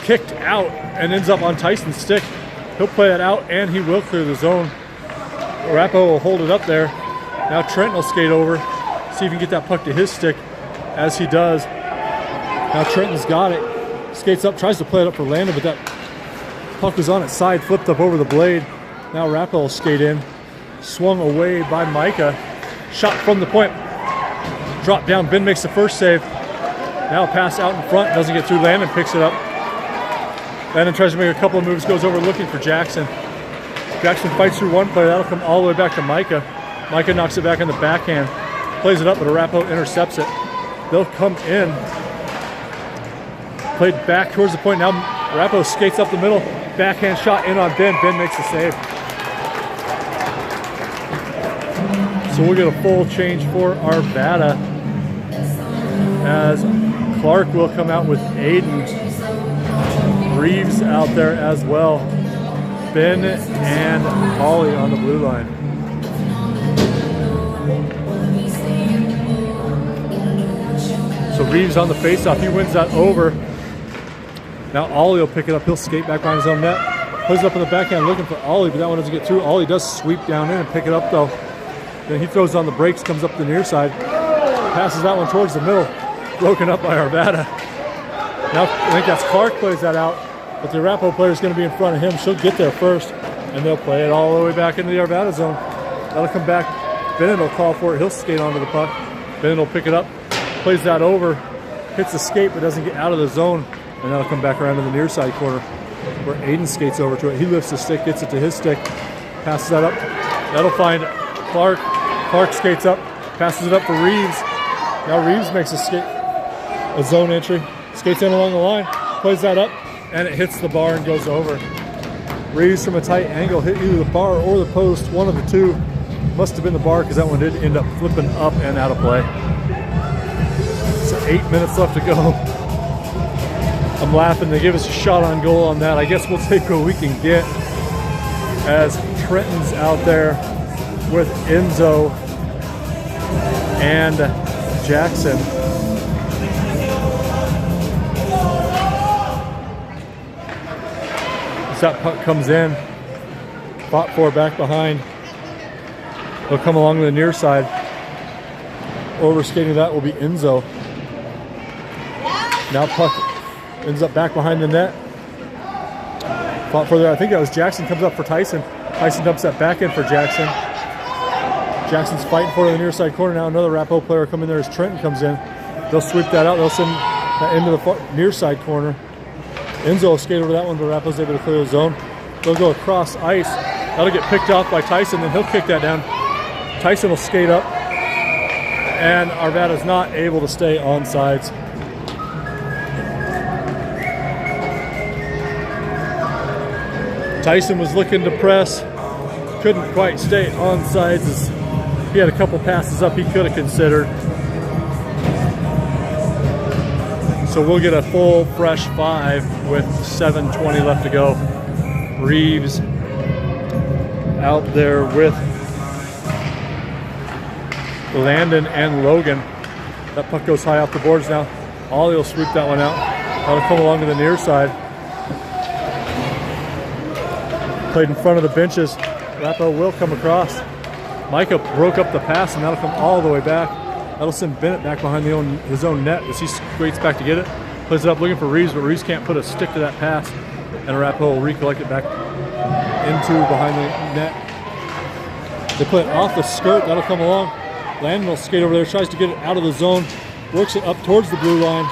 kicked out, and ends up on Tyson's stick. He'll play that out, and he will clear the zone. Arapahoe will hold it up there. Now Trenton will skate over, see if he can get that puck to his stick, as he does. Now Trenton's got it, skates up, tries to play it up for Landon, but that puck was on its side, flipped up over the blade. Now Arapahoe will skate in, swung away by Micah, shot from the point, dropped down. Ben makes the first save. Now pass out in front, doesn't get through. Landon picks it up. Landon tries to make a couple of moves, goes over looking for Jackson. Jackson fights through one player, that'll come all the way back to Micah. Micah knocks it back on the backhand, plays it up, but Arapahoe intercepts it. They'll come in, played back towards the point. Now Arapahoe skates up the middle, backhand shot in on Ben. Ben makes the save. So we'll get a full change for Arvada as Clark will come out with Aiden. Reeves out there as well. Ben and Holly on the blue line. So Reeves on the faceoff, he wins that over. Now Ollie will pick it up, he'll skate back behind his own net. Plays it up in the backhand looking for Ollie, but that one doesn't get through. Ollie does sweep down in and pick it up though. Then he throws on the brakes, comes up the near side. Passes that one towards the middle. Broken up by Arvada. Now I think that's Clark plays that out, but the Arapahoe player is going to be in front of him. She'll get there first, and they'll play it all the way back into the Arvada zone. That'll come back. Bennett will call for it. He'll skate onto the puck. Bennett will pick it up, plays that over, hits the skate, but doesn't get out of the zone, and that'll come back around to the near side corner where Aiden skates over to it. He lifts the stick, gets it to his stick, passes that up. That'll find Clark. Clark skates up, passes it up for Reeves. Now Reeves makes a zone entry, skates in along the line, plays that up, and it hits the bar and goes over. Reeves from a tight angle hit either the bar or the post, one of the two. Must have been the bar because that one did end up flipping up and out of play. So 8 minutes left to go. I'm laughing, they give us a shot on goal on that. I guess we'll take what we can get as Trenton's out there with Enzo and Jackson. As that puck comes in, fought for back behind. They'll come along the near side. Overskating that will be Enzo. Now puck ends up back behind the net. Fought further, I think that was Jackson, comes up for Tyson. Tyson dumps that back in for Jackson. Jackson's fighting for the near side corner now. Another Arapahoe player coming there as Trenton comes in. They'll sweep that out. They'll send that into the near side corner. Enzo will skate over that one, but Arapahoe's able to clear the zone. They'll go across ice. That'll get picked off by Tyson, then he'll kick that down. Tyson will skate up, and Arvada's not able to stay on sides. Tyson was looking to press, couldn't quite stay on sides as he had a couple passes up he could have considered. So we'll get a full fresh 5 with 7:20 left to go. Reeves out there with Landon and Logan. That puck goes high off the boards now. Ollie will sweep that one out. That'll come along to the near side. Played in front of the benches. Arapahoe will come across. Micah broke up the pass, and that'll come all the way back. That'll send Bennett back behind his own net as he skates back to get it. Plays it up looking for Reeves, but Reeves can't put a stick to that pass. And Arapahoe will recollect it back into behind the net. They play it off the skirt. That'll come along. Landon will skate over there, tries to get it out of the zone, works it up towards the blue line,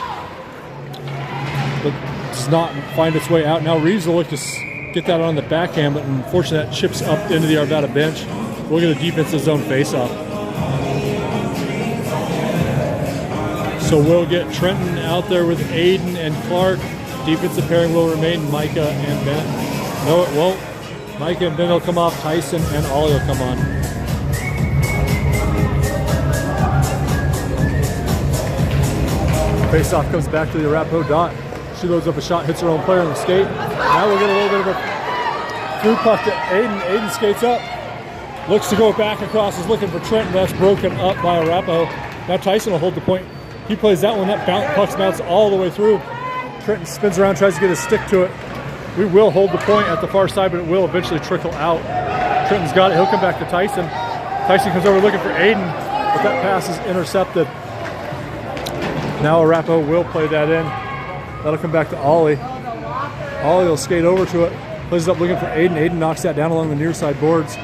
but does not find its way out. Now Reeves will look to get that on the backhand, but unfortunately that chips up into the Arvada bench. We'll get a defensive zone faceoff. So we'll get Trenton out there with Aiden and Clark. Defensive pairing will remain Micah and Bennett. No, it won't. Micah and Bennett will come off. Tyson and Ollie will come on. Faceoff comes back to the Arapahoe dot. She loads up a shot, hits her own player on the skate. Now we'll get a little bit of a through puck to Aiden. Aiden skates up, looks to go back across, is looking for Trenton. That's broken up by Arapahoe. Now Tyson will hold the point. He plays that one. That puck bounce all the way through. Trenton spins around, tries to get a stick to it. We will hold the point at the far side, but it will eventually trickle out. Trenton's got it. He'll come back to Tyson. Tyson comes over looking for Aiden, but that pass is intercepted. Now Arapahoe will play that in. That'll come back to Ollie. Ollie will skate over to it. Plays it up looking for Aiden. Aiden knocks that down along the near side boards.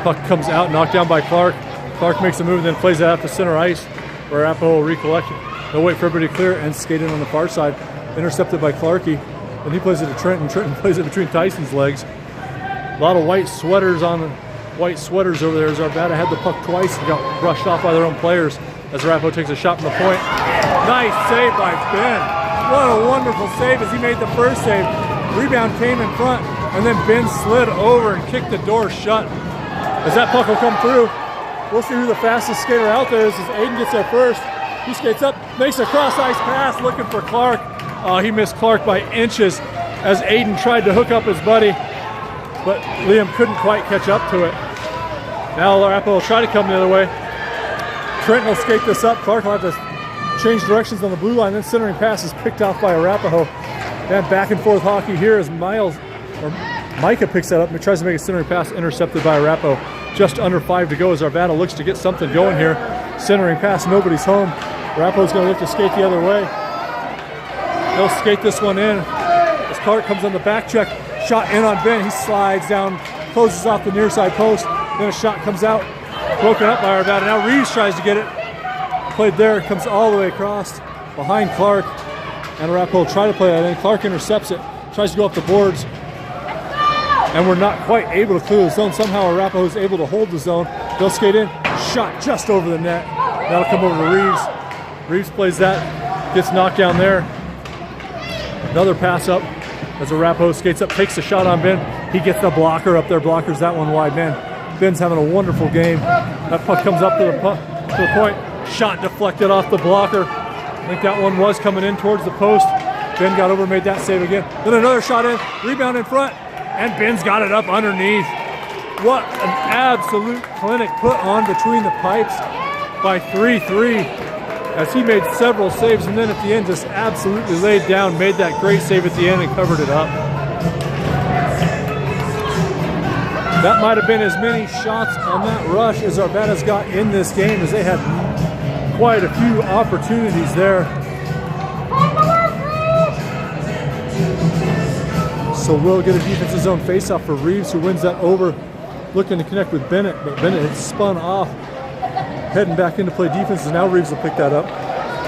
Puck comes out, knocked down by Clark. Clark makes a move and then plays that out to center ice, where Arapahoe will recollect it. They'll wait for everybody to clear and skate in on the far side. Intercepted by Clarkie. And he plays it to Trenton. Trenton plays it between Tyson's legs. A lot of white sweaters over there as Arvada had the puck twice and got brushed off by their own players as Arapahoe takes a shot from the point. Nice save by Ben. What a wonderful save as he made the first save. Rebound came in front, and then Ben slid over and kicked the door shut. As that puck will come through, we'll see who the fastest skater out there is as Aiden gets there first. He skates up, makes a cross-ice pass, looking for Clark. He missed Clark by inches as Aiden tried to hook up his buddy, but Liam couldn't quite catch up to it. Now Arapahoe will try to come the other way. Trenton will skate this up. Clark will have to change directions on the blue line. Then centering pass is picked off by Arapahoe. And back and forth hockey here as Micah picks that up and tries to make a centering pass, intercepted by Arapahoe. Just under 5 to go as Arvada looks to get something going here. Centering pass, nobody's home. Arapahoe's going to look to skate the other way. They'll skate this one in as Clark comes on the back check. Shot in on Ben. He slides down, closes off the near side post. Then a shot comes out, broken up by Arvada. Now Reeves tries to get it. Played there, comes all the way across behind Clark. And Arapahoe try to play that in. Clark intercepts it, tries to go up the boards. And we're not quite able to clear the zone. Somehow Arapahoe is able to hold the zone. They'll skate in, shot just over the net. That'll come over to Reeves. Reeves plays that, gets knocked down there. Another pass up as Arapahoe skates up, takes a shot on Ben. He gets the blocker up there, blockers that one wide. Man, Ben's having a wonderful game. That puck comes up to the point. Shot deflected off the blocker. I think that one was coming in towards the post. Ben got over, made that save again. Then another shot in, rebound in front, and Ben's got it up underneath. What an absolute clinic put on between the pipes by 3-3 as he made several saves, and then at the end just absolutely laid down, made that great save at the end and covered it up. That might have been as many shots on that rush as Arvada's got in this game, as they had quite a few opportunities there. So we'll get a defensive zone face-off for Reeves, who wins that over, looking to connect with Bennett, but Bennett had spun off, heading back into play defense, and now Reeves will pick that up.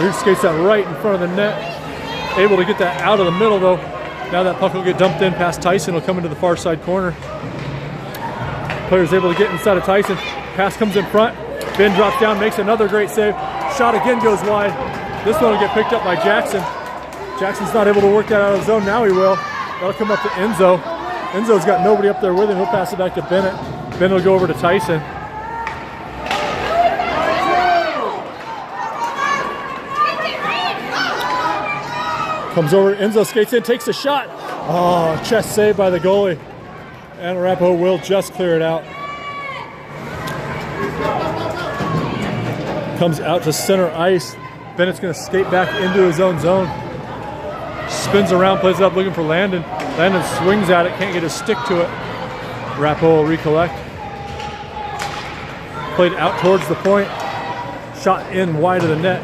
Reeves skates that right in front of the net, able to get that out of the middle though. Now that puck will get dumped in past Tyson, will come into the far side corner. Player's able to get inside of Tyson, pass comes in front, Ben drops down, makes another great save, shot again goes wide. This one will get picked up by Jackson. Jackson's not able to work that out of the zone, now he will. That'll come up to Enzo. Enzo's got nobody up there with him. He'll pass it back to Bennett. Bennett will go over to Tyson. Comes over, Enzo skates in, takes the shot. Oh, chest save by the goalie. And Arapahoe will just clear it out. Comes out to center ice. Bennett's gonna skate back into his own zone. Spins around, plays it up, looking for Landon. Landon swings at it, can't get his stick to it. Arapahoe will recollect. Played out towards the point. Shot in wide of the net.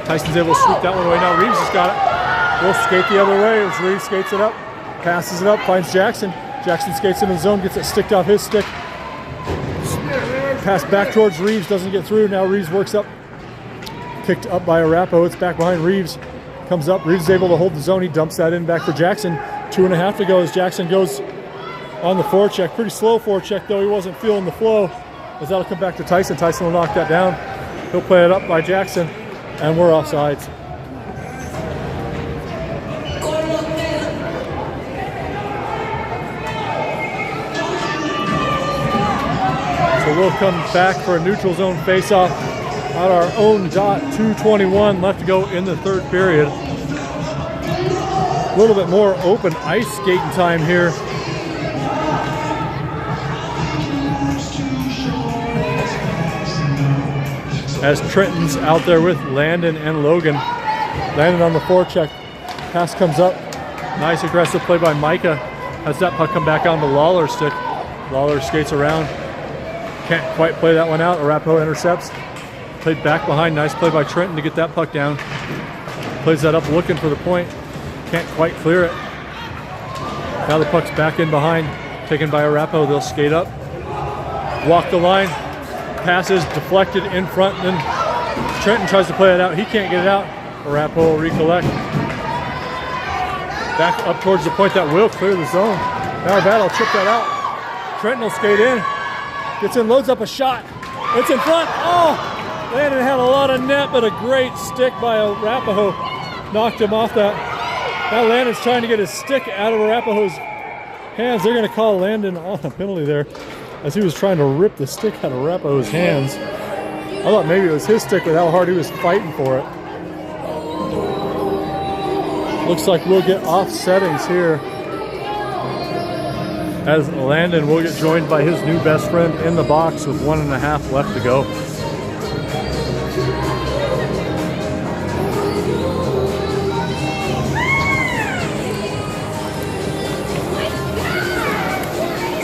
Tyson's able to sweep that one away. Now Reeves has got it. We'll skate the other way as Reeves skates it up. Passes it up, finds Jackson. Jackson skates into the zone, gets it sticked off his stick. Pass back towards Reeves, doesn't get through. Now Reeves works up. Picked up by Arapahoe. It's back behind Reeves. Comes up. Reeves is able to hold the zone. He dumps that in back for Jackson. 2.5 to go as Jackson goes on the forecheck. Pretty slow forecheck though. He wasn't feeling the flow. As that'll come back to Tyson. Tyson will knock that down. He'll play it up by Jackson. And we're offsides. So we'll come back for a neutral zone face-off on our own dot. 2:21 left to go in the third period. A little bit more open ice skating time here. As Trenton's out there with Landon and Logan. Landon on the forecheck. Pass comes up. Nice aggressive play by Micah. Has that puck come back onto Lawler's stick. Lawler skates around. Can't quite play that one out. Arapahoe intercepts. Played back behind. Nice play by Trenton to get that puck down. Plays that up looking for the point. Can't quite clear it. Now the puck's back in behind. Taken by Arapahoe. They'll skate up. Walk the line. Passes deflected in front. Then Trenton tries to play it out. He can't get it out. Arapahoe will recollect. Back up towards the point that will clear the zone. Now Arvada will chip that out. Trenton will skate in. Gets in, loads up a shot. It's in front. Oh! Landon had a lot of net, but a great stick by Arapahoe knocked him off that. Now Landon's trying to get his stick out of Arapahoe's hands. They're going to call Landon on a penalty there as he was trying to rip the stick out of Arapahoe's hands. I thought maybe it was his stick with how hard he was fighting for it. Looks like we'll get off settings here as Landon will get joined by his new best friend in the box with 1.5 left to go.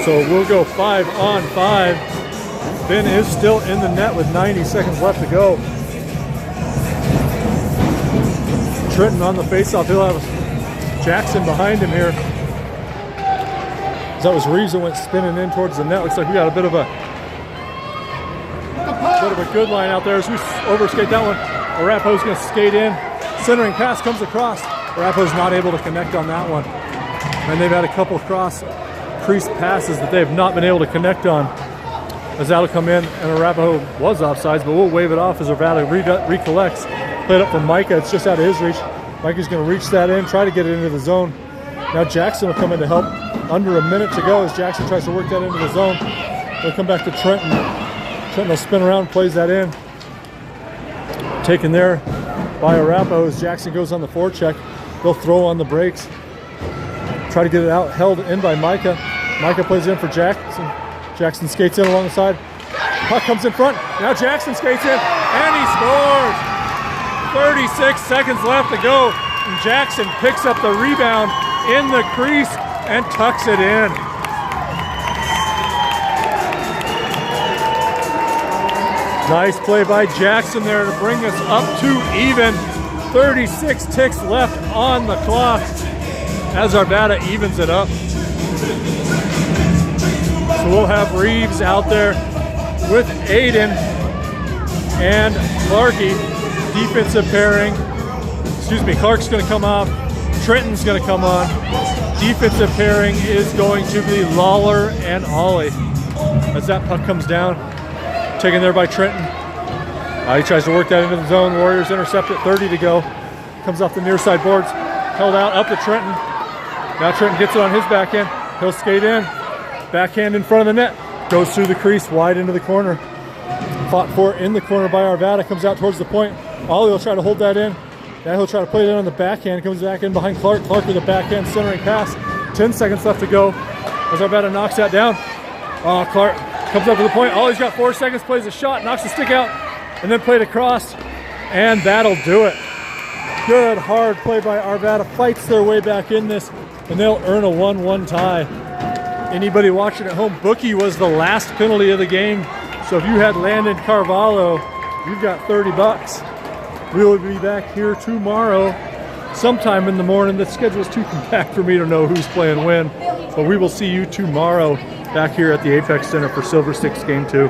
So we'll go 5-on-5. Ben is still in the net with 90 seconds left to go. Trenton on the faceoff. He'll have Jackson behind him here. That was Reeves that went spinning in towards the net. Looks like we got a bit of a good line out there as we overskate that one. Arapahoe's going to skate in. Centering pass comes across. Arapahoe's not able to connect on that one. And they've had a couple cross crease passes that they've not been able to connect on. As that'll come in, and Arapahoe was offsides, but we'll wave it off as Arvada recollects. Played up for Micah. It's just out of his reach. Micah's going to reach that in, try to get it into the zone. Now Jackson will come in to help. Under a minute to go as Jackson tries to work that into the zone. They'll come back to Trenton. Trenton will spin around, plays that in. Taken there by Arapahoe as Jackson goes on the forecheck. They'll throw on the brakes. Try to get it out, held in by Micah. Micah plays in for Jackson. Jackson skates in along the side. Puck comes in front. Now Jackson skates in, and he scores! 36 seconds left to go. And Jackson picks up the rebound in the crease and tucks it in. Nice play by Jackson there to bring us up to even. 36 ticks left on the clock. as Arvada evens it up. So we'll have Reeves out there with Aiden and Clarkie. Defensive pairing. Excuse me, Clark's going to come off. Trenton's going to come on. Defensive pairing is going to be Lawler and Ollie. As that puck comes down, taken there by Trenton. He tries to work that into the zone. Warriors intercept it, 30 to go. Comes off the near side boards. Held out up to Trenton. Now Trenton gets it on his backhand. He'll skate in. Backhand in front of the net. Goes through the crease, wide into the corner. Fought for in the corner by Arvada. Comes out towards the point. Ollie will try to hold that in. Now he'll try to play it in on the backhand. Comes back in behind Clark. Clark with a backhand centering pass. 10 seconds left to go as Arvada knocks that down. Clark comes up to the point. Ollie's got 4 seconds, plays a shot, knocks the stick out, and then played across, and that'll do it. Good hard play by Arvada. Fights their way back in this, and they'll earn a 1-1 tie. Anybody watching at home, bookie was the last penalty of the game. So if you had Landon Carvalho, you've got $30. We will be back here tomorrow sometime in the morning. The schedule is too compact for me to know who's playing when, but we will see you tomorrow back here at the Apex Center for Silver Six Game 2.